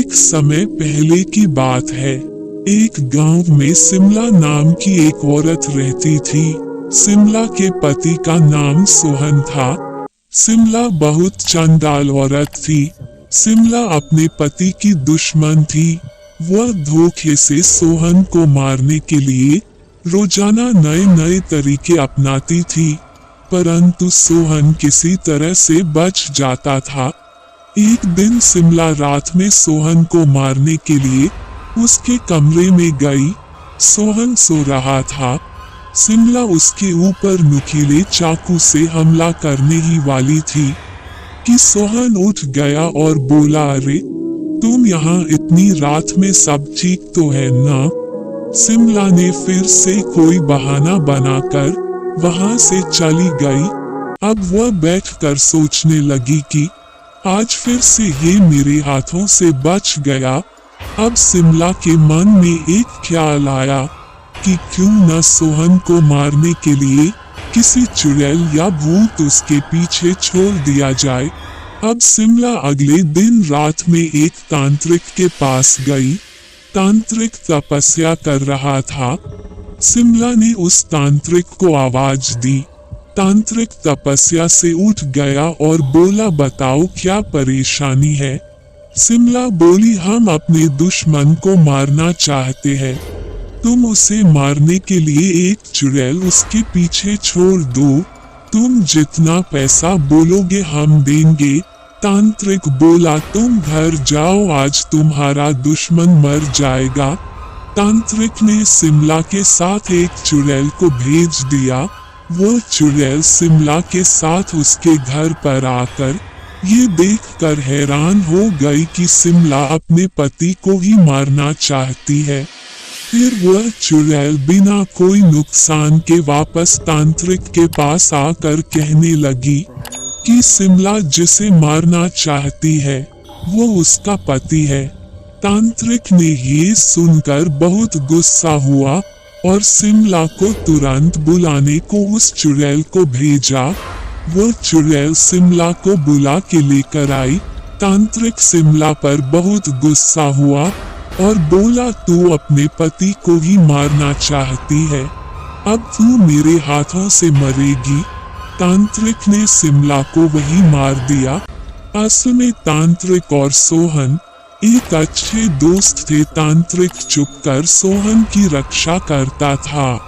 एक समय पहले की बात है। एक गांव में सिमला नाम की एक औरत रहती थी। सिमला के पति का नाम सोहन था। सिमला बहुत चंडाल औरत थी। सिमला अपने पति की दुश्मन थी। वह धोखे से सोहन को मारने के लिए रोजाना नए नए तरीके अपनाती थी, परंतु सोहन किसी तरह से बच जाता था। एक दिन सिमला रात में सोहन को मारने के लिए उसके कमरे में गई। सोहन सो रहा था। सिमला उसके ऊपर नुकीले चाकू से हमला करने ही वाली थी कि सोहन उठ गया और बोला, अरे तुम यहाँ इतनी रात में, सब ठीक तो है ना? सिमला ने फिर से कोई बहाना बनाकर वहां से चली गई। अब वह बैठकर सोचने लगी कि आज फिर से ये मेरे हाथों से बच गया। अब सिमला के मन में एक ख्याल आया कि क्यों न सोहन को मारने के लिए किसी चुड़ैल या भूत उसके पीछे छोड़ दिया जाए। अब सिमला अगले दिन रात में एक तांत्रिक के पास गई। तांत्रिक तपस्या कर रहा था। सिमला ने उस तांत्रिक को आवाज दी। तांत्रिक तपस्या से उठ गया और बोला, बताओ क्या परेशानी है? सिमला बोली, हम अपने दुश्मन को मारना चाहते हैं। तुम उसे मारने के लिए एक चुड़ैल उसके पीछे छोड़ दो। तुम जितना पैसा बोलोगे हम देंगे। तांत्रिक बोला, तुम घर जाओ, आज तुम्हारा दुश्मन मर जाएगा। तांत्रिक ने सिमला के साथ एक चुड़ैल को भेज दिया। वो चुड़ैल सिमला के साथ उसके घर पर आकर ये देखकर हैरान हो गई कि सिमला अपने पति को ही मारना चाहती है। फिर वह चुड़ैल बिना कोई नुकसान के वापस तांत्रिक के पास आकर कहने लगी कि सिमला जिसे मारना चाहती है वो उसका पति है। तांत्रिक ने ये सुनकर बहुत गुस्सा हुआ और सिमला को तुरंत बुलाने को उस चुड़ैल को भेजा। वो चुड़ैल सिमला को बुला के लेकर आई। तांत्रिक सिमला पर बहुत गुस्सा हुआ और बोला, तू अपने पति को ही मारना चाहती है, अब तू मेरे हाथों से मरेगी। तांत्रिक ने सिमला को वही मार दिया। असल में तांत्रिक और सोहन एक अच्छे दोस्त थे। तांत्रिक छुपकर सोहन की रक्षा करता था।